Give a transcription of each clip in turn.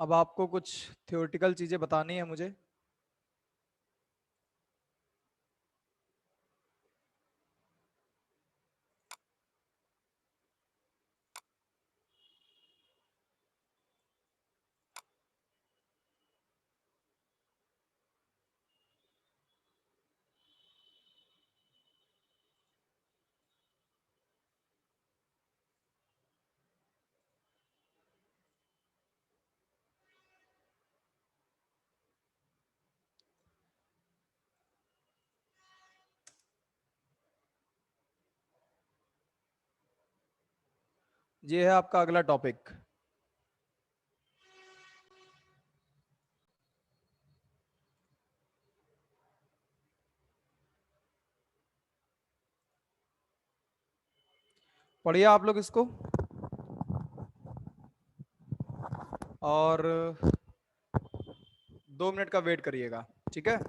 अब आपको कुछ थ्योरेटिकल चीजें बतानी है मुझे। ये है आपका अगला टॉपिक। पढ़िए आप लोग इसको, और 2 मिनट का वेट करिएगा, ठीक है।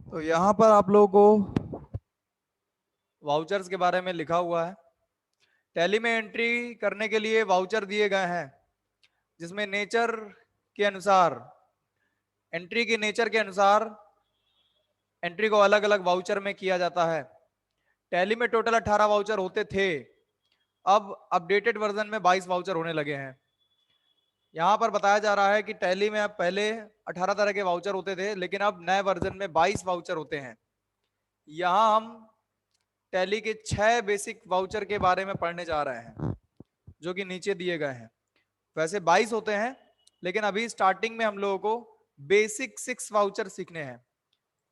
तो यहाँ पर आप लोगों को वाउचर्स के बारे में लिखा हुआ है। टैली में एंट्री करने के लिए वाउचर दिए गए हैं, जिसमें नेचर के अनुसार, एंट्री के नेचर के अनुसार एंट्री को अलग अलग वाउचर में किया जाता है। टैली में टोटल 18 वाउचर होते थे, अब अपडेटेड वर्जन में 22 वाउचर होने लगे हैं। यहाँ पर बताया जा रहा है कि टैली में अब पहले 18 तरह के वाउचर होते थे, लेकिन अब नए वर्जन में 22 वाउचर होते हैं। यहाँ हम टैली के 6 बेसिक वाउचर के बारे में पढ़ने जा रहे हैं, जो कि नीचे दिए गए हैं। वैसे 22 होते हैं, लेकिन अभी स्टार्टिंग में हम लोगों को बेसिक 6 वाउचर सीखने हैं।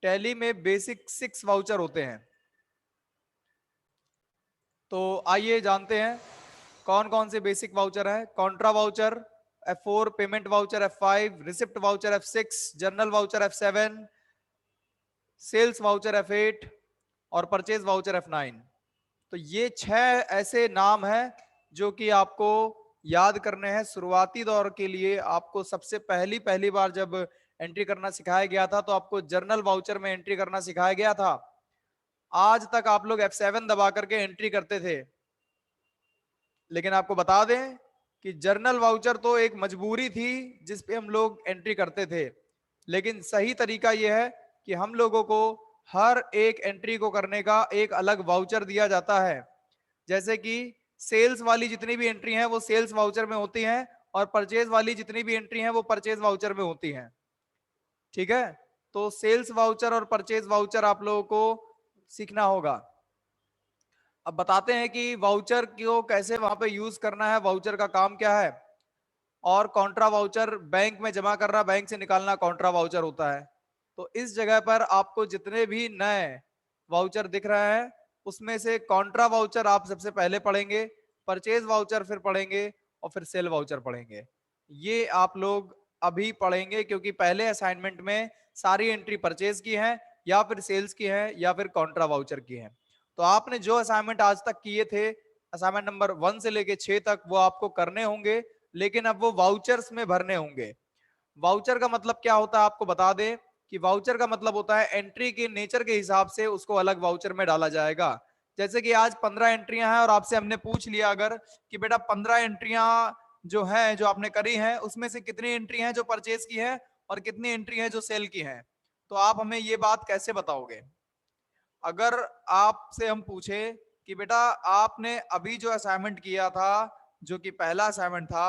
टैली में बेसिक 6 वाउचर होते हैं। तो आइए जानते हैं कौन कौन से बेसिक वाउचर है। Contra voucher F4, payment voucher F5, receipt voucher F6, journal voucher F7, sales voucher F8 और परचेज वाउचर F9। तो ये 6 ऐसे नाम हैं जो कि आपको याद करने हैं। शुरुआती दौर के लिए आपको सबसे पहली पहली बार जब एंट्री करना सिखाया गया था, तो आपको जर्नल वाउचर में एंट्री करना सिखाया गया था। आज तक आप लोग F7 दबा करके एंट्री करते थे, लेकिन आपको बता दें कि जर्नल वाउचर तो एक मजबूरी थी जिस पे हम लोग एंट्री करते थे, लेकिन सही तरीका यह है कि हम लोगों को हर एक एंट्री को करने का एक अलग वाउचर दिया जाता है। जैसे कि सेल्स वाली जितनी भी एंट्री हैं वो सेल्स वाउचर में होती हैं, और परचेज वाली जितनी भी एंट्री हैं वो परचेज वाउचर में होती हैं, ठीक है। तो सेल्स वाउचर और परचेज वाउचर आप लोगों को सीखना होगा। अब बताते हैं कि वाउचर को कैसे वहां पे यूज करना है, वाउचर का काम क्या है। और कॉन्ट्रा वाउचर बैंक में जमा करना, बैंक से निकालना कॉन्ट्रा वाउचर होता है। तो इस जगह पर आपको जितने भी नए वाउचर दिख रहे हैं, उसमें से कॉन्ट्रा वाउचर आप सबसे पहले पढ़ेंगे, परचेज वाउचर फिर पढ़ेंगे, और फिर सेल वाउचर पढ़ेंगे। ये आप लोग अभी पढ़ेंगे, क्योंकि पहले असाइनमेंट में सारी एंट्री परचेज की है, या फिर सेल्स की है, या फिर कॉन्ट्रा वाउचर की है। तो आपने जो असाइनमेंट आज तक किए थे, असाइनमेंट नंबर 1 से लेके 6 तक, वो आपको करने होंगे, लेकिन अब वो वाउचर्स में भरने होंगे। वाउचर का मतलब क्या होता है आपको बता दें कि वाउचर का मतलब होता है एंट्री के नेचर के हिसाब से उसको अलग वाउचर में डाला जाएगा। जैसे कि आज 15 एंट्रियां हैं, और आपसे हमने पूछ लिया अगर कि बेटा 15 एंट्रियां जो है, जो आपने करी हैं, उसमें से कितनी एंट्री हैं जो परचेज की है और कितनी एंट्री है जो सेल की है, तो आप हमें ये बात कैसे बताओगे। अगर आपसे हम पूछे कि बेटा आपने अभी जो असाइनमेंट किया था, जो कि पहला असाइनमेंट था,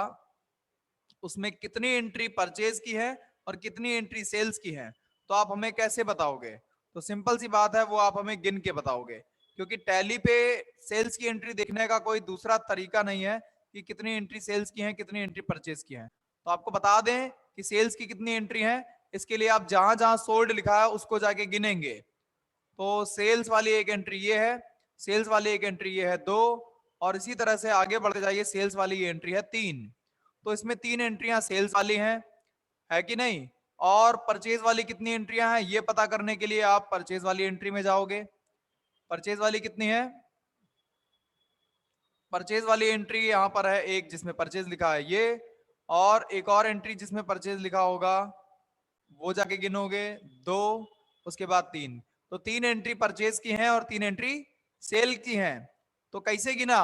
उसमें कितनी एंट्री परचेज की है और कितनी एंट्री सेल्स की है, तो आप हमें कैसे बताओगे? तो सिंपल सी बात है, वो आप हमें गिन के बताओगे, क्योंकि टैली पे सेल्स की एंट्री देखने का कोई दूसरा तरीका नहीं है कि कितनी एंट्री सेल्स की है, कितनी एंट्री परचेज की है। तो आपको बता दें कि सेल्स की कितनी एंट्री है, इसके लिए आप जहां जहां सोल्ड लिखा है उसको जाके गिनेंगे। तो सेल्स वाली एक एंट्री ये है, सेल्स वाली एक एंट्री ये है 2, और इसी तरह से आगे बढ़ते जाइए, सेल्स वाली ये एंट्री है 3। तो इसमें 3 एंट्रियां सेल्स वाली हैं, है कि नहीं? और परचेज वाली कितनी एंट्रियां हैं ये पता करने के लिए आप परचेज वाली एंट्री में जाओगे। परचेज वाली कितनी है? परचेज वाली एंट्री यहां पर है एक, जिसमें परचेज लिखा है ये, और एक और एंट्री जिसमें परचेज लिखा होगा वो जाके गिनोगे 2, उसके बाद 3। तो 3 एंट्री परचेज की हैं और 3 एंट्री सेल की हैं। तो कैसे गिना?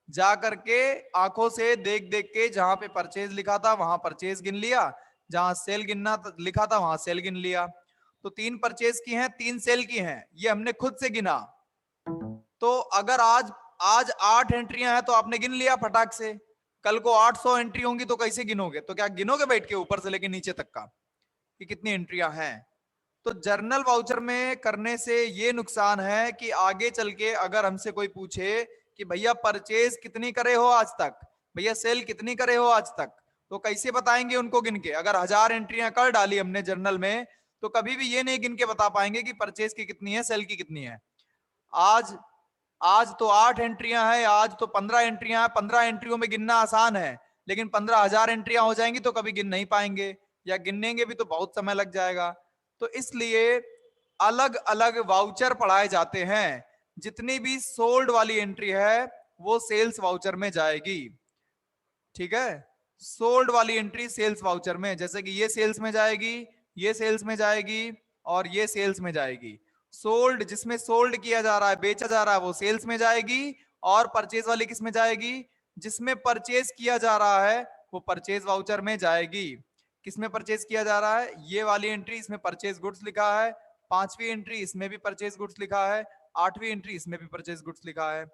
जा करके आंखों से देख देख के, जहां पे परचेज लिखा था वहां परचेज गिन लिया, जहां सेल गिनना लिखा था वहां सेल गिन लिया। तो 3 परचेज की हैं, 3 सेल की हैं, ये हमने खुद से गिना। तो अगर आज आज 8 एंट्रियां हैं तो आपने गिन लिया फटाक से। कल को 800 एंट्री होंगी तो कैसे गिनोगे? तो क्या गिनोगे बैठ के ऊपर से लेके नीचे तक का कि कितनी एंट्रियां हैं? तो जर्नल वाउचर में करने से ये नुकसान है कि आगे चल के अगर हमसे कोई पूछे कि भैया परचेज कितनी करे हो आज तक, भैया सेल कितनी करे हो आज तक, तो कैसे बताएंगे उनको गिन के? अगर 1000 एंट्रियां कर डाली हमने जर्नल में, तो कभी भी ये नहीं गिन के बता पाएंगे कि परचेज की कितनी है, सेल की कितनी है। आज आज तो 8 एंट्रियां हैं, आज तो 15 एंट्रियां हैं, 15 एंट्रियों में गिनना आसान है, लेकिन 15,000 एंट्रियां हो जाएंगी तो कभी गिन नहीं पाएंगे, या गिनेंगे भी तो बहुत समय लग जाएगा। तो इसलिए अलग अलग वाउचर पढ़ाए जाते हैं। जितनी भी सोल्ड वाली एंट्री है वो सेल्स वाउचर में जाएगी, ठीक है? सोल्ड वाली एंट्री सेल्स वाउचर में, जैसे कि ये सेल्स में जाएगी, ये सेल्स में जाएगी, और ये सेल्स में जाएगी। सोल्ड, जिसमें सोल्ड किया जा रहा है, बेचा जा रहा है, वो सेल्स में जाएगी। और परचेज वाली किस में जाएगी? जिसमें परचेज किया जा रहा है वो परचेज वाउचर में जाएगी। किसमें परचेज किया जा रहा है? ये वाली एंट्री, इसमें परचेज गुड्स लिखा है। 5वीं एंट्री, इसमें भी परचेज गुड्स लिखा है। 8वीं एंट्री, इसमें भी परचेज गुड्स लिखा है।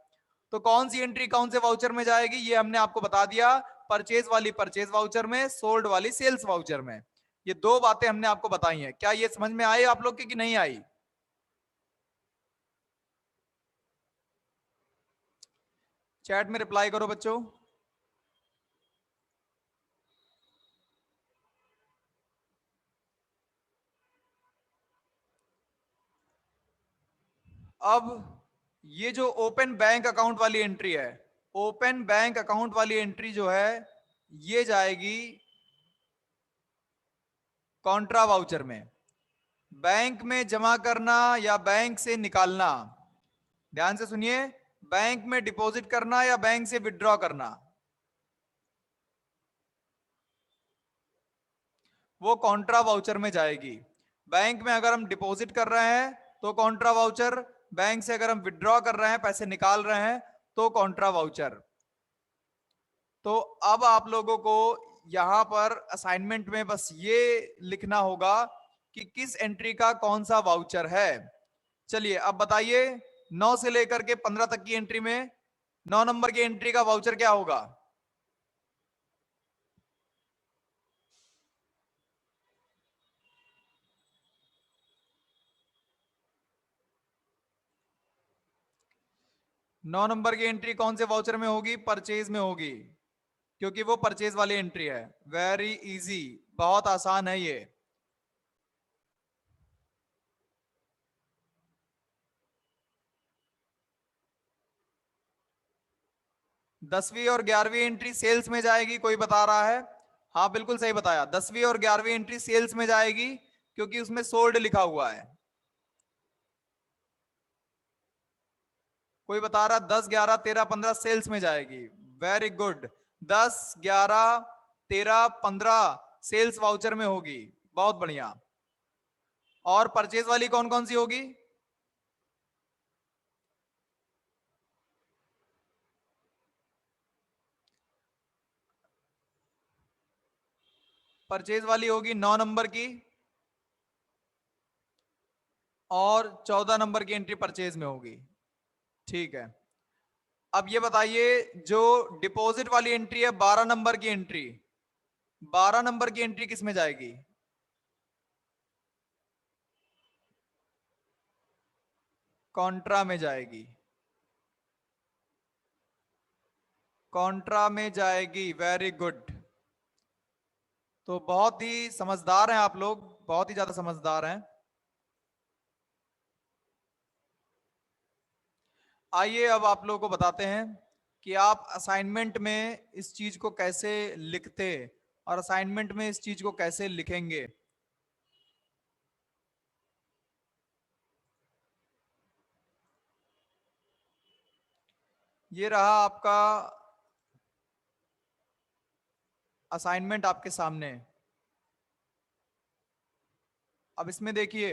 तो कौन सी एंट्री कौन से वाउचर में जाएगी ये हमने आपको बता दिया। परचेज वाली परचेज वाउचर में, सोल्ड वाली सेल्स वाउचर में। ये 2 बातें हमने आपको बताई हैं। क्या ये समझ में आई आप लोग की कि नहीं आई? चैट में रिप्लाई करो बच्चों। अब ये जो ओपन बैंक अकाउंट वाली एंट्री है, ओपन बैंक अकाउंट वाली एंट्री जो है ये जाएगी कॉन्ट्रा वाउचर में। बैंक में जमा करना या बैंक से निकालना, ध्यान से सुनिए, बैंक में डिपॉजिट करना या बैंक से विड्रॉ करना, वो कॉन्ट्रा वाउचर में जाएगी। बैंक में अगर हम डिपॉजिट कर रहे हैं तो कॉन्ट्रा वाउचर, बैंक से अगर हम विड्रॉ कर रहे हैं, पैसे निकाल रहे हैं, तो कॉन्ट्रा वाउचर। तो अब आप लोगों को यहां पर असाइनमेंट में बस ये लिखना होगा कि किस एंट्री का कौन सा वाउचर है। चलिए अब बताइए, 9 से लेकर के 15 तक की एंट्री में 9 नंबर की एंट्री का वाउचर क्या होगा? नौ नंबर की एंट्री कौन से वाउचर में होगी? परचेज में होगी, क्योंकि वो परचेज वाली एंट्री है। वेरी इजी, बहुत आसान है ये। 10वीं और 11वीं एंट्री सेल्स में जाएगी, कोई बता रहा है? हाँ बिल्कुल सही बताया, 10वीं और 11वीं एंट्री सेल्स में जाएगी, क्योंकि उसमें सोल्ड लिखा हुआ है। कोई बता रहा 10, 11, 13, 15 सेल्स में जाएगी। वेरी गुड, 10, 11, 13, 15 सेल्स वाउचर में होगी, बहुत बढ़िया। और परचेज वाली कौन कौन सी होगी? परचेज वाली होगी 9 नंबर की, और 14 नंबर की एंट्री परचेज में होगी, ठीक है। अब ये बताइए, जो डिपॉजिट वाली एंट्री है 12 नंबर की एंट्री, 12 नंबर की एंट्री किस में जाएगी? कॉन्ट्रा में जाएगी, कॉन्ट्रा में जाएगी। Very good. तो बहुत ही समझदार हैं आप लोग, बहुत ही ज्यादा समझदार हैं। आइए अब आप लोगों को बताते हैं कि आप असाइनमेंट में इस चीज को कैसे लिखते और असाइनमेंट में इस चीज को कैसे लिखेंगे। ये रहा आपका असाइनमेंट आपके सामने। अब इसमें देखिए,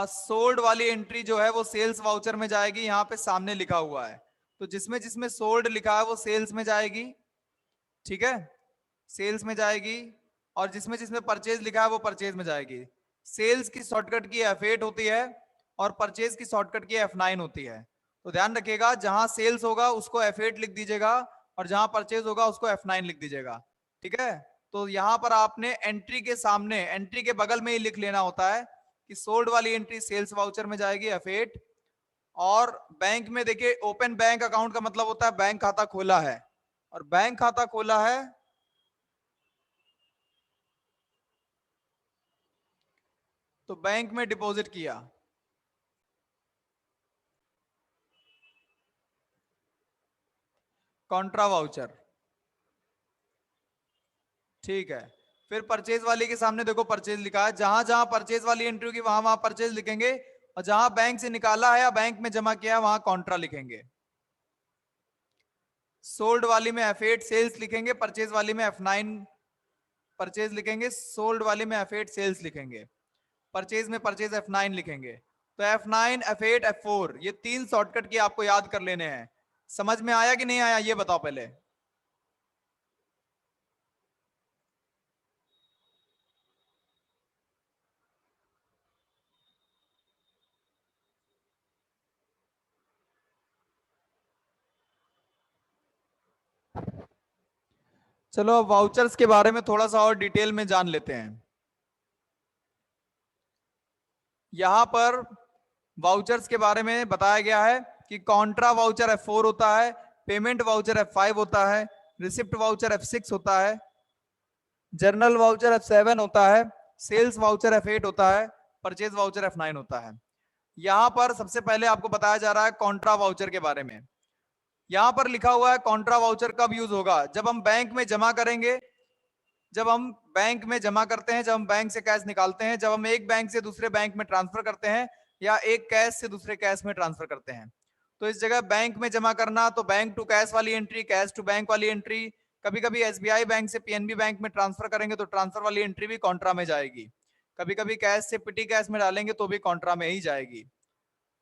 सोल्ड वाली एंट्री जो है वो सेल्स वाउचर में जाएगी, यहां पे सामने लिखा हुआ है। तो जिसमें जिसमें सोल्ड लिखा है वो सेल्स में जाएगी, ठीक है, सेल्स में जाएगी। और जिसमें जिसमें परचेज लिखा है वो परचेज में जाएगी। सेल्स की शॉर्टकट की F8 होती है और परचेज की शॉर्टकट की F9 होती है। तो ध्यान रखिएगा, जहां सेल्स होगा उसको F8 लिख दीजिएगा और जहां परचेज होगा उसको F9 लिख दीजिएगा, ठीक है। तो यहां पर आपने एंट्री के सामने, एंट्री के बगल में ही लिख लेना होता है कि सोल्ड वाली एंट्री सेल्स वाउचर में जाएगी F8। और बैंक में देखिए, ओपन बैंक अकाउंट का मतलब होता है बैंक खाता खोला है, और बैंक खाता खोला है तो बैंक में डिपॉजिट किया। कॉन्ट्रा वाउचर, ठीक है। फिर परचेज वाली के सामने देखो परचेज लिखा है, जहां जहां परचेज वाली एंट्री होगी वहां वहां परचेज लिखेंगे, और जहां बैंक से निकाला है या बैंक में जमा किया है वहां कॉन्ट्रा लिखेंगे। सोल्ड वाली में F8 सेल्स लिखेंगे, परचेज वाली में F9 परचेज लिखेंगे, सोल्ड वाली में F8 सेल्स लिखेंगे, परचेज में परचेज F9 लिखेंगे। तो F9, F8, F4 ये तीन शॉर्टकट की आपको याद कर लेने हैं। समझ में आया कि नहीं आया ये बताओ पहले। चलो अब वाउचर्स के बारे में थोड़ा सा और डिटेल में जान लेते हैं। यहां पर वाउचर्स के बारे में बताया गया है कि कॉन्ट्रा वाउचर F4 होता है, पेमेंट वाउचर F5 होता है, रिसिप्ट वाउचर F6 होता है, जर्नल वाउचर F7 होता है, सेल्स वाउचर F8 होता है, परचेज वाउचर F9 होता है। यहां पर सबसे पहले आपको बताया जा रहा है कॉन्ट्रा वाउचर के बारे में। यहां पर लिखा हुआ है कॉन्ट्रा वाउचर कब यूज होगा, जब हम बैंक में जमा करेंगे, जब हम बैंक में जमा करते हैं, जब हम बैंक से कैश निकालते हैं, जब हम एक बैंक से दूसरे बैंक में ट्रांसफर करते हैं, या एक कैश से दूसरे कैश में ट्रांसफर करते हैं। तो इस जगह बैंक में जमा करना तो बैंक टू कैश वाली एंट्री, कैश टू बैंक वाली एंट्री। कभी कभी SBI बैंक से PNB बैंक में ट्रांसफर करेंगे तो ट्रांसफर वाली एंट्री भी कॉन्ट्रा में जाएगी। कभी कभी कैश से पिटी कैश में डालेंगे तो भी कॉन्ट्रा में ही जाएगी।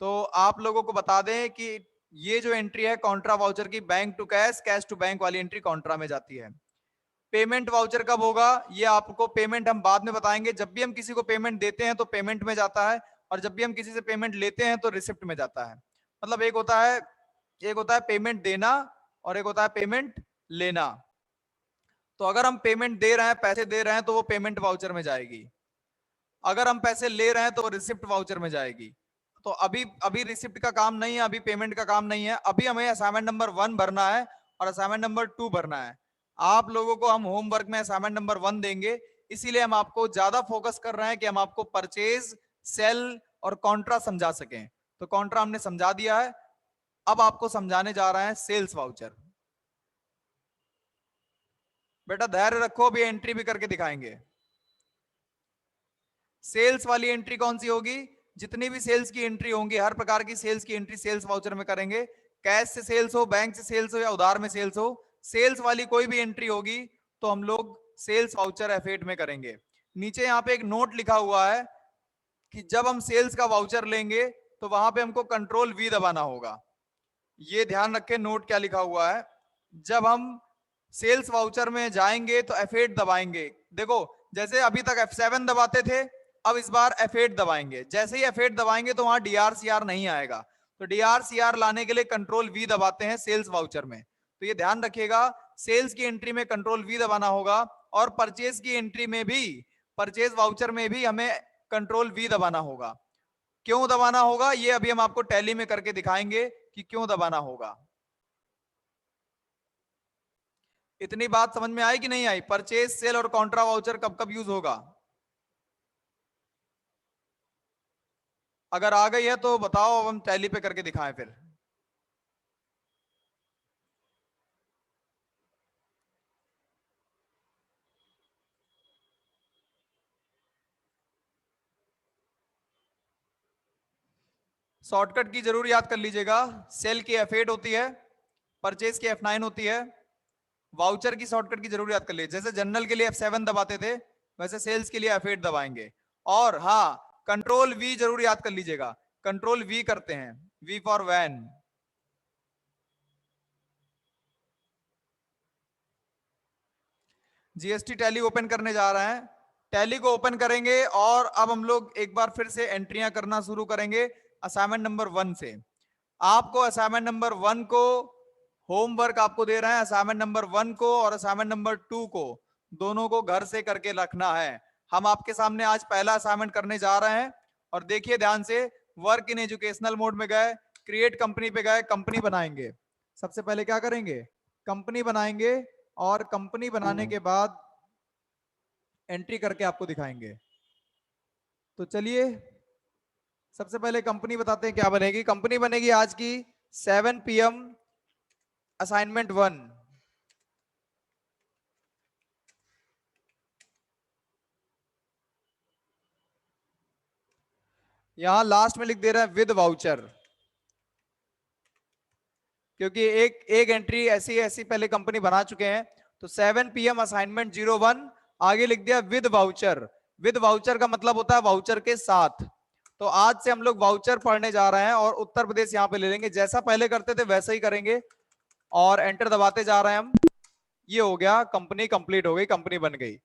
तो आप लोगों को बता दें कि ये जो एंट्री है कॉन्ट्रा वाउचर की, bank to cash, cash to bank वाली एंट्री कॉन्ट्रा में जाती है। पेमेंट वाउचर कब होगा, ये आपको पेमेंट हम बाद में बताएंगे। जब भी हम किसी को पेमेंट देते हैं तो पेमेंट में जाता है, और जब भी हम किसी से पेमेंट लेते हैं तो रिसिप्ट में जाता है। मतलब एक होता है पेमेंट देना और एक होता है पेमेंट लेना। तो अगर हम पेमेंट दे रहे हैं, पैसे दे रहे हैं, तो वो पेमेंट वाउचर में जाएगी। अगर हम पैसे ले रहे हैं तो वो रिसिप्ट वाउचर में जाएगी। तो अभी अभी रिसिप्ट का काम नहीं है, अभी पेमेंट का काम नहीं है, अभी हमें असाइनमेंट नंबर 1 भरना है और असाइनमेंट नंबर 2 भरना है। आप लोगों को हम होमवर्क में असाइनमेंट नंबर 1 देंगे, इसीलिए हम आपको ज्यादा फोकस कर रहे हैं कि हम आपको परचेज, सेल और कॉन्ट्रा समझा सकें। तो कॉन्ट्रा हमने समझा दिया है, अब आपको समझाने जा रहे हैं सेल्स वाउचर। बेटा धैर्य रखो, अभी एंट्री भी करके दिखाएंगे। सेल्स वाली एंट्री कौन सी होगी, जितनी भी सेल्स की एंट्री होंगी, हर प्रकार की सेल्स की एंट्री सेल्स वाउचर में करेंगे। कैश से सेल्स हो, बैंक से सेल्स हो या उधार में सेल्स हो, सेल्स वाली कोई भी एंट्री होगी तो हम लोग सेल्स वाउचर F8 में करेंगे। नीचे यहाँ पे एक नोट लिखा हुआ है कि जब हम सेल्स का वाउचर लेंगे तो वहां पे हमको कंट्रोल V दबाना होगा। ये ध्यान रखें नोट क्या लिखा हुआ है। जब हम सेल्स वाउचर में जाएंगे तो F8 दबाएंगे। देखो जैसे अभी तक F7 दबाते थे, अब इस बार F8 दबाएंगे। जैसे ही F8 दबाएंगे तो वहां DRCR नहीं आएगा, तो DRCR लाने के लिए कंट्रोल V दबाते हैं सेल्स वाउचर में। तो ये ध्यान रखिएगा, सेल्स की एंट्री में कंट्रोल V दबाना होगा, और परचेज की एंट्री में भी, परचेज वाउचर में भी हमें कंट्रोल V दबाना होगा। क्यों दबाना होगा ये अभी हम आपको टैली में करके दिखाएंगे कि क्यों दबाना होगा। इतनी बात समझ में आई कि नहीं आई? परचेज, सेल और कॉन्ट्रा वाउचर कब कब यूज होगा? अगर आ गई है तो बताओ, अब हम टैली पे करके दिखाएं फिर। शॉर्टकट की जरूर याद कर लीजिएगा। सेल की F8 होती है, परचेज की F9 होती है, वाउचर की शॉर्टकट की जरूर याद कर लीजिए। जैसे जनरल के लिए F7 दबाते थे, वैसे सेल्स के लिए F8 दबाएंगे। और हाँ, कंट्रोल V जरूर याद कर लीजिएगा। कंट्रोल V करते हैं, V for van. GST Tally open करने जा रहे हैं। टैली को ओपन करेंगे और अब हम लोग एक बार फिर से एंट्रियां करना शुरू करेंगे असाइनमेंट नंबर 1 से। आपको असाइनमेंट नंबर 1 को होमवर्क आपको दे रहे हैं, असाइनमेंट नंबर 1 को और असाइनमेंट नंबर 2 को, दोनों को घर से करके रखना है। हम आपके सामने आज पहला असाइनमेंट करने जा रहे हैं और देखिए ध्यान से। वर्क इन एजुकेशनल मोड में गए, क्रिएट कंपनी पे गए, कंपनी बनाएंगे। सबसे पहले क्या करेंगे? कंपनी बनाएंगे और कंपनी बनाने के बाद एंट्री करके आपको दिखाएंगे। तो चलिए सबसे पहले कंपनी बताते हैं क्या बनेगी। कंपनी बनेगी आज की 7 PM असाइनमेंट 1। यहां लास्ट में लिख दे रहा है विद वाउचर, क्योंकि एक एक एंट्री ऐसी ऐसी पहले कंपनी बना चुके हैं। तो 7 PM असाइनमेंट 01 आगे लिख दिया विद वाउचर। विद वाउचर का मतलब होता है वाउचर के साथ। तो आज से हम लोग वाउचर पढ़ने जा रहे हैं और उत्तर प्रदेश यहां पे ले लेंगे। जैसा पहले करते थे वैसा ही करेंगे और एंटर दबाते जा रहे हैं हम। ये हो गया, कंपनी कंप्लीट हो गई, कंपनी बन गई।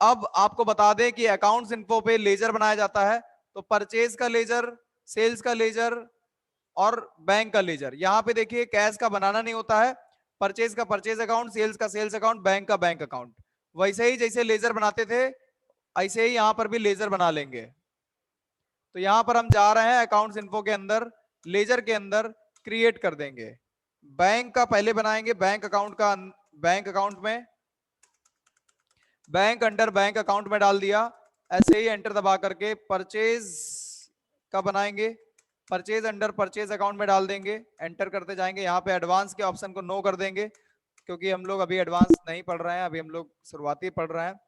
अब आपको बता दें कि अकाउंट्स इन्फो पे लेजर बनाया जाता है। तो परचेज का लेजर, सेल्स का लेजर और बैंक का लेजर। यहां पे देखिए कैश का बनाना नहीं होता है। परचेज का परचेज अकाउंट, सेल्स का सेल्स अकाउंट, बैंक का बैंक अकाउंट। वैसे ही जैसे लेजर बनाते थे ऐसे ही यहां पर भी लेजर बना लेंगे। तो यहां पर हम जा रहे हैं अकाउंट्स इन्फो के अंदर, लेजर के अंदर क्रिएट कर देंगे। बैंक का पहले बनाएंगे, बैंक अकाउंट का, बैंक अकाउंट में, बैंक अंडर बैंक अकाउंट में डाल दिया। ऐसे ही एंटर दबा करके परचेज का बनाएंगे, परचेज अंडर परचेज अकाउंट में डाल देंगे। एंटर करते जाएंगे। यहाँ पे एडवांस के ऑप्शन को नो कर देंगे, क्योंकि हम लोग अभी एडवांस नहीं पढ़ रहे हैं, अभी हम लोग शुरुआती पढ़ रहे हैं।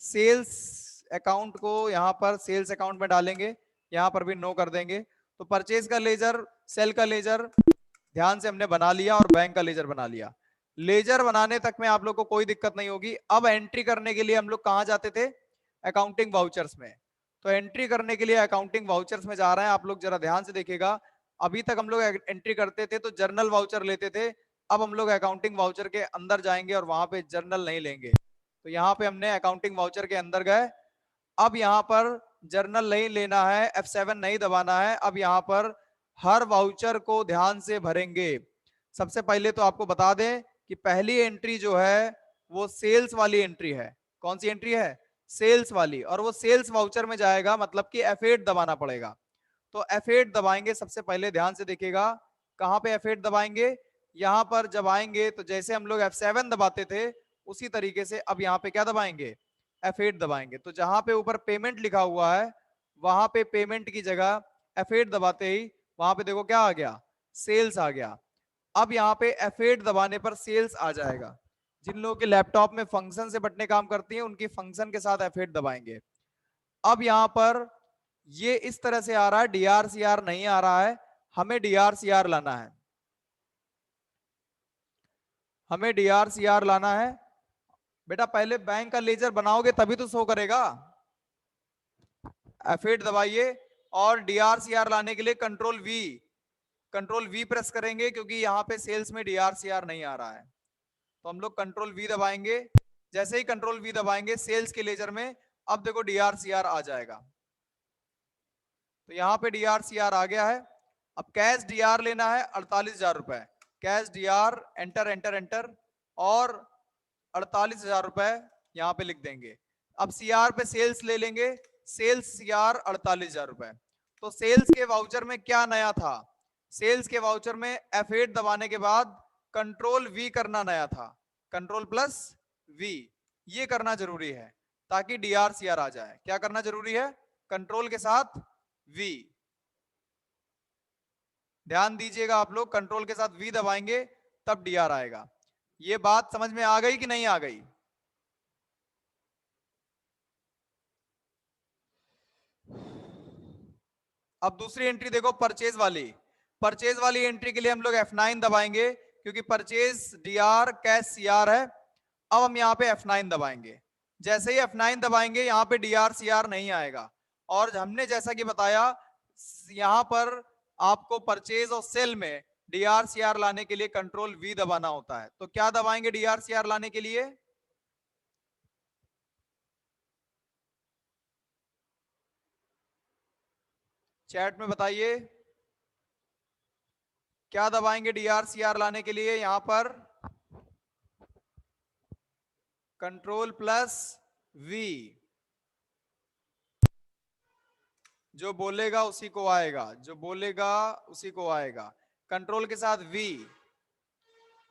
सेल्स अकाउंट को यहाँ पर सेल्स अकाउंट में डालेंगे, यहाँ पर भी नो कर देंगे। तो परचेज का लेजर, सेल का लेजर ध्यान से हमने बना लिया और बैंक का लेजर बना लिया। लेजर बनाने तक में आप लोग को कोई दिक्कत नहीं होगी। अब एंट्री करने के लिए हम लोग कहां जाते थे? अकाउंटिंग वाउचर्स में। तो एंट्री करने के लिए अकाउंटिंग वाउचर्स में जा रहे हैं। आप लोग जरा ध्यान से देखिएगा। अभी तक हम लोग एंट्री करते थे तो जर्नल वाउचर लेते थे। अब हम लोग अकाउंटिंग वाउचर के अंदर जाएंगे और वहां पे जर्नल नहीं लेंगे। तो यहाँ पे हमने अकाउंटिंग वाउचर के अंदर गए। अब यहाँ पर जर्नल नहीं लेना है, F7 नहीं दबाना है। अब यहाँ पर हर वाउचर को ध्यान से भरेंगे। सबसे पहले तो आपको बता दें कि पहली एंट्री जो है वो सेल्स वाली एंट्री है। कौन सी एंट्री है? सेल्स वाली। और वो सेल्स वाउचर में जाएगा, मतलब कि F8 दबाना पड़ेगा। तो F8 दबाएंगे सबसे पहले। ध्यान से देखिएगा कहां पे F8 दबाएंगे। यहां पर जब आएंगे तो जैसे हम लोग F7 दबाते थे उसी तरीके से अब यहाँ पे क्या दबाएंगे? F8 दबाएंगे। तो जहां पे ऊपर पेमेंट लिखा हुआ है वहां पे पेमेंट की जगह F8 दबाते ही वहां पे देखो क्या आ गया? सेल्स आ गया। अब यहाँ पे F8 दबाने पर सेल्स आ जाएगा। जिन लोगों के लैपटॉप में फंक्शन से बटने काम करती हैं उनकी फंक्शन के साथ F8 दबाएंगे। अब यहाँ पर ये इस तरह से आ रहा है, DRCR नहीं आ रहा है। हमें DRCR लाना है, हमें DRCR लाना है। बेटा पहले बैंक का लेजर बनाओगे तभी तो शो करेगा। F8 दबाइए और DRCR लाने के लिए कंट्रोल वी प्रेस करेंगे, क्योंकि यहाँ पे सेल्स में DRCR नहीं आ रहा है। तो हम लोग कंट्रोल वी दबाएंगे। जैसे ही कंट्रोल वी दबाएंगे सेल्स के लेजर में अब देखो DRCR आ जाएगा। तो यहाँ पे DRCR आ गया है। अब कैश DR लेना है 48,000 रुपए। Cash DR enter enter enter और 48,000 रुपए यहाँ पे लिख देंगे। अब CR पे सेल्स ले लेंगे। सेल्स CR 48,000 रुपए। तो सेल्स के वाउचर में क्या नया था? सेल्स के वाउचर में F8 दबाने के बाद कंट्रोल V करना नया था, कंट्रोल प्लस V, ये करना जरूरी है ताकि DRCR आ जाए। क्या करना जरूरी है? कंट्रोल के साथ V। ध्यान दीजिएगा आप लोग, कंट्रोल के साथ V दबाएंगे तब DR आएगा। ये बात समझ में आ गई कि नहीं आ गई? अब दूसरी एंट्री देखो, परचेज वाली। परचेज वाली एंट्री के लिए हम लोग F9 दबाएंगे क्योंकि परचेज DR कैश CR है। अब हम यहाँ पे F9 दबाएंगे। जैसे ही F9 दबाएंगे यहाँ पे DR CR नहीं आएगा। और हमने जैसा कि बताया यहाँ पर आपको परचेज और सेल में DR CR लाने के लिए कंट्रोल V दबाना होता है। तो क्या दबाएंगे DR CR लाने के लिए? चैट में बताइए क्या दबाएंगे DRCR लाने के लिए? यहां पर कंट्रोल प्लस V। जो बोलेगा उसी को आएगा, जो बोलेगा उसी को आएगा। कंट्रोल के साथ V।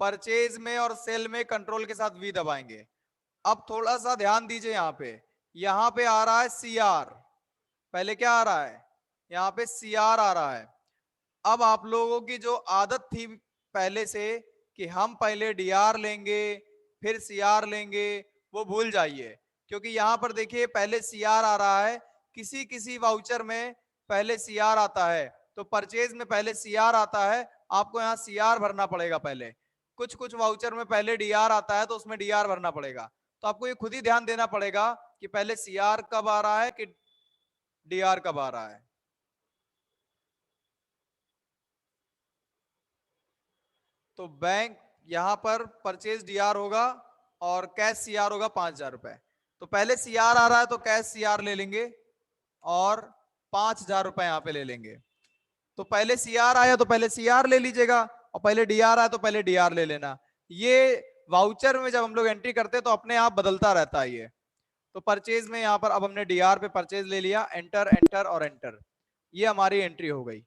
परचेज में और सेल में कंट्रोल के साथ V दबाएंगे। अब थोड़ा सा ध्यान दीजिए, यहां पे आ रहा है CR। पहले क्या आ रहा है? यहाँ पे CR आ रहा है। अब आप लोगों की जो आदत थी पहले से कि हम पहले DR लेंगे फिर CR लेंगे, वो भूल जाइए। क्योंकि यहां पर देखिए पहले CR आ रहा है, किसी किसी वाउचर में पहले CR आता है। तो परचेज में पहले CR आता है, आपको यहाँ CR भरना पड़ेगा पहले। कुछ कुछ वाउचर में पहले DR आता है तो उसमें DR भरना पड़ेगा। तो आपको ये खुद ही ध्यान देना पड़ेगा कि पहले CR कब आ रहा है कि DR कब आ रहा है। तो बैंक यहां पर परचेज DR होगा और कैश CR होगा 5,000 रुपए। तो पहले CR आ रहा है तो कैश CR ले लेंगे और 5,000 रुपए यहां पे ले लेंगे। तो पहले CR आया तो पहले CR ले लीजिएगा और पहले DR आया तो पहले DR ले लेना। ये वाउचर में जब हम लोग एंट्री करते हैं तो अपने आप बदलता रहता है ये। तो परचेज में यहां पर अब हमने DR पे परचेज ले लिया, एंटर एंटर और एंटर, ये हमारी एंट्री हो गई।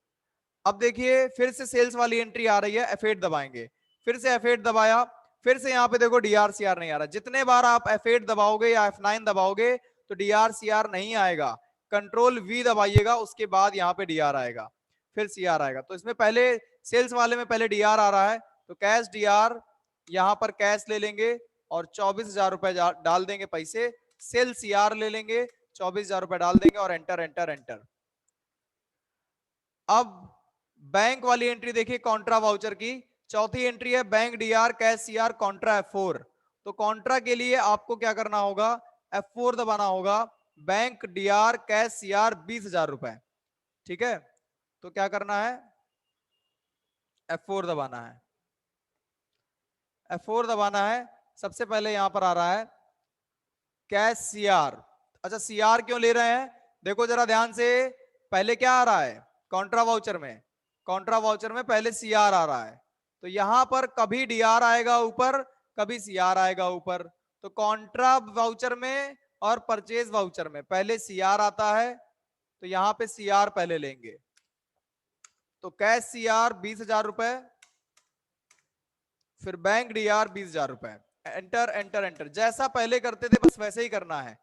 अब देखिए फिर से सेल्स वाली एंट्री आ रही है, F8 दबाएंगे। फिर से F8 दबाया, फिर से यहाँ पे देखो DRCR नहीं आ रहा। जितने बार आप F8 दबाओगे या F9 दबाओगे तो DRCR नहीं आएगा। कंट्रोल V दबाइएगा, उसके बाद यहाँ पे DR आएगा, फिर CR आएगा। तो इसमें पहले सेल्स वाले में पहले DR आ रहा है तो कैश DR, यहाँ पर कैश ले लेंगे और 24,000 रुपए डाल देंगे पैसे। सेल CR ले लेंगे, 24,000 रुपए डाल देंगे और एंटर एंटर एंटर। अब बैंक वाली एंट्री देखिए, कॉन्ट्रा वाउचर की चौथी एंट्री है bank DR cash CR Contra F4। तो कॉन्ट्रा के लिए आपको क्या करना होगा? F4 दबाना होगा। बैंक DR कैश CR 20,000 रुपए, ठीक है। तो क्या करना है? F4 दबाना है। F4 दबाना है। सबसे पहले यहां पर आ रहा है कैश CR। अच्छा CR क्यों ले रहे हैं? देखो जरा ध्यान से, पहले क्या आ रहा है? कॉन्ट्रा वाउचर में, कॉन्ट्रा वाउचर में पहले CR आ रहा है। तो यहां पर कभी DR आएगा ऊपर, कभी CR आएगा ऊपर। तो कॉन्ट्रा वाउचर में और परचेज वाउचर में पहले CR आता है, तो यहां पे CR पहले लेंगे। तो कैश CR 20,000 रुपए, फिर बैंक DR 20,000 रुपए। एंटर एंटर एंटर, जैसा पहले करते थे बस वैसे ही करना है।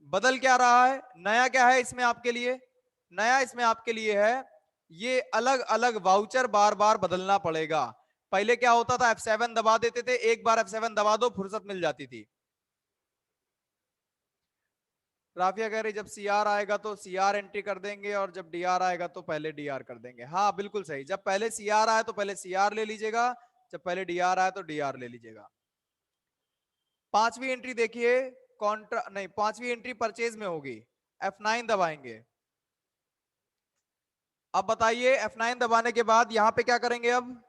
बदल क्या रहा है? नया क्या है इसमें आपके लिए? नया इसमें आपके लिए है ये अलग अलग वाउचर बार बार बदलना पड़ेगा। पहले क्या होता था? F7 दबा देते थे, एक बार F7 दबा दो फुर्सत मिल जाती थी। राफिया कह रही जब CR आएगा तो CR एंट्री कर देंगे और जब DR आएगा तो पहले DR कर देंगे। हाँ बिल्कुल सही, जब पहले CR आए तो पहले CR ले लीजिएगा, जब पहले DR आए तो DR ले लीजिएगा। पांचवी एंट्री देखिए, कॉन्ट्रा नहीं, पांचवी एंट्री परचेज में होगी। F9 दबाएंगे। अब बताइए F9 दबाने के बाद यहां पे क्या करेंगे? अब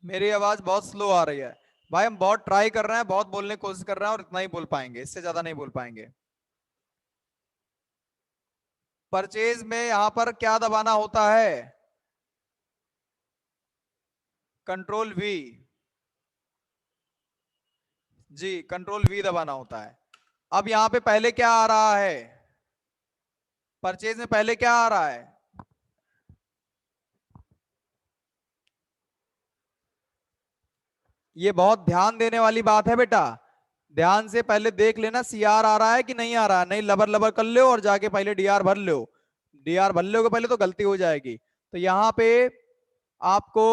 मेरी आवाज बहुत स्लो आ रही है भाई, हम बहुत ट्राई कर रहे हैं, बहुत बोलने की कोशिश कर रहे हैं और इतना ही बोल पाएंगे, इससे ज्यादा नहीं बोल पाएंगे। परचेज में यहां पर क्या दबाना होता है? Control we, ji control we दबाना होता है। अब यहां पे पहले क्या आ रहा है, परचेज में पहले क्या आ रहा है, ये बहुत ध्यान देने वाली बात है बेटा। ध्यान से पहले देख लेना सीआर आ रहा है कि नहीं आ रहा है, नहीं लबर लबर कर लो और जाके पहले डीआर भर लो। डीआर भर लोगे पहले तो गलती हो जाएगी। तो यहां पे आपको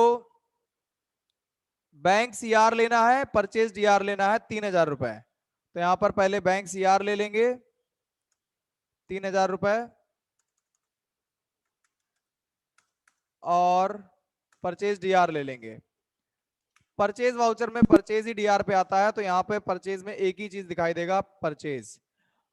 बैंक सीआर लेना है, परचेज डीआर लेना है 3,000 रुपए। तो यहां पर पहले बैंक सीआर ले लेंगे 3,000 रुपए, और परचेज डीआर ले लेंगे। परचेज वाउचर में परचेज ही डीआर पे आता है, तो यहाँ पे परचेज में एक ही चीज दिखाई देगा, परचेज।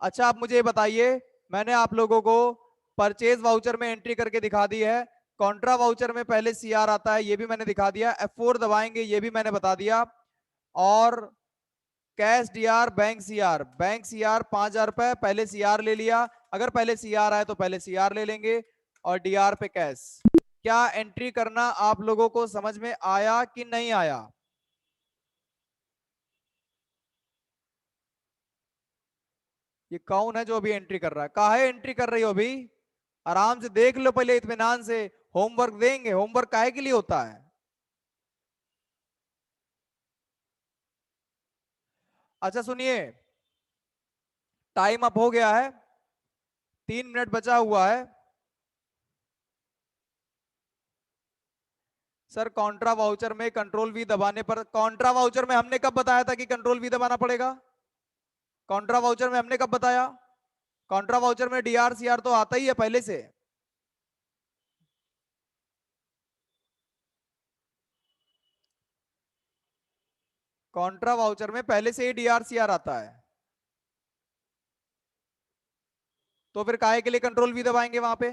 अच्छा आप मुझे बताइए, मैंने आप लोगों को परचेज वाउचर में एंट्री करके दिखा दी है, कॉन्ट्रा वाउचर में पहले सीआर आता है ये भी मैंने दिखा दिया, F4 दबाएंगे ये भी मैंने बता दिया, और कैश डीआर बैंक सीआर 5,000 रुपए पहले सीआर ले लिया। अगर पहले सीआर आए तो पहले सीआर ले लेंगे, और डीआर पे कैश। क्या एंट्री करना आप लोगों को समझ में आया कि नहीं आया? ये कौन है जो अभी एंट्री कर रहा है, काहे एंट्री कर रही हो अभी? आराम से देख लो पहले इत्मीनान से, होमवर्क देंगे, होमवर्क काहे के लिए होता है? अच्छा सुनिए, टाइम अप हो गया है, 3 मिनट बचा हुआ है। सर कॉन्ट्रा वाउचर में कंट्रोल वी दबाने पर, कॉन्ट्रा वाउचर में हमने कब बताया था कि कंट्रोल वी दबाना पड़ेगा? कॉन्ट्रा वाउचर में हमने कब बताया? कॉन्ट्रा वाउचर में डीआर सीआर तो आता ही है पहले से। कॉन्ट्रा वाउचर में पहले से ही डीआर सीआर आता है, तो फिर काहे के लिए कंट्रोल वी दबाएंगे वहां पे?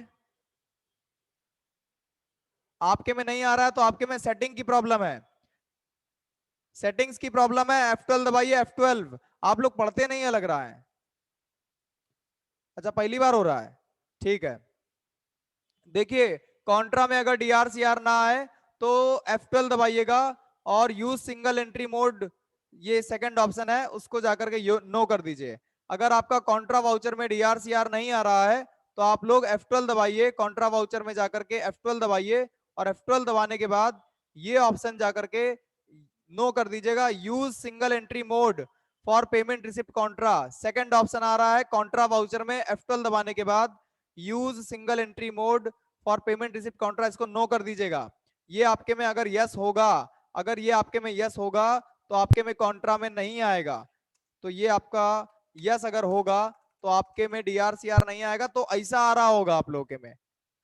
आपके में नहीं आ रहा है तो आपके में सेटिंग की प्रॉब्लम है, सेटिंग्स की प्रॉब्लम है। F12 दबाइए, F12। आप लोग पढ़ते नहीं है लग रहा है। अच्छा पहली बार हो रहा है, ठीक है। देखिए कॉन्ट्रा में अगर डीआरसीआर ना आए तो F12 दबाइएगा, और यूज सिंगल एंट्री मोड, ये सेकंड ऑप्शन है, उसको जाकर के नो कर दीजिए। अगर आपका कॉन्ट्रा वाउचर में डीआरसीआर नहीं आ रहा है तो आप लोग F12 दबाइए, कॉन्ट्रा वाउचर में जाकर के F12 दबाइए, और F12 दबाने के बाद ये ऑप्शन जाकर के नो कर दीजिएगा, use single entry mode for payment receipt contra. Second option आ रहा है कॉन्ट्रा वाउचर में, F12 दबाने के बाद use single entry mode for payment receipt contra, इसको नो कर दीजिएगा। ये आपके में अगर यस होगा, अगर ये आपके में यस होगा तो आपके में कॉन्ट्रा में नहीं आएगा। तो ये आपका यस अगर होगा तो आपके में डीआरसीआर नहीं आएगा, तो ऐसा आ रहा होगा आप लोगों के में।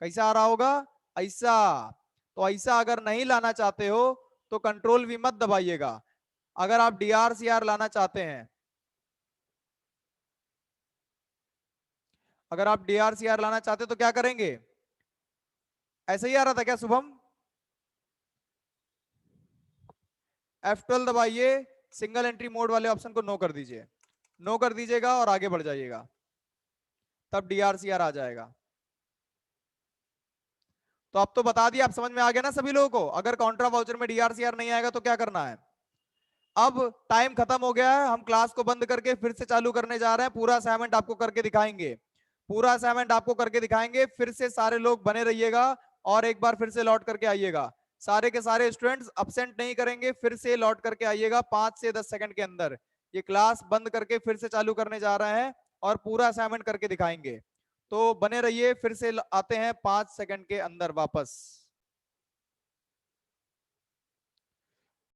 कैसा आ रहा होगा? ऐसा। तो ऐसा अगर नहीं लाना चाहते हो तो कंट्रोल वी मत दबाइएगा। अगर आप डीआरसीआर लाना चाहते हैं, अगर आप डीआरसीआर लाना चाहते तो क्या करेंगे? ऐसे ही आ रहा था क्या शुभम? F12 दबाइए, सिंगल एंट्री मोड वाले ऑप्शन को नो कर दीजिए, नो कर दीजिएगा और आगे बढ़ जाइएगा, तब डीआरसीआर आ जाएगा। तो अब तो बता दिया, आप समझ में आ गया ना सभी लोगों को? अगर कॉन्ट्रा वाउचर में डीआरसीआर नहीं आएगा तो क्या करना है। अब टाइम खत्म हो गया है, हम क्लास को बंद करके फिर से चालू करने जा रहे हैं। पूरा असाइनमेंट आपको करके दिखाएंगे, पूरा असाइनमेंट आपको करके दिखाएंगे। फिर से सारे लोग बने रहिएगा और एक बार फिर से लौट करके आइएगा। सारे के सारे स्टूडेंट्स अब्सेंट नहीं करेंगे, फिर से लौट करके आइएगा 5 से 10 सेकंड के अंदर। ये क्लास बंद करके फिर से चालू करने जा रहे हैं और पूरा असाइनमेंट करके दिखाएंगे। तो बने रहिए, फिर से आते हैं 5 सेकंड के अंदर वापस।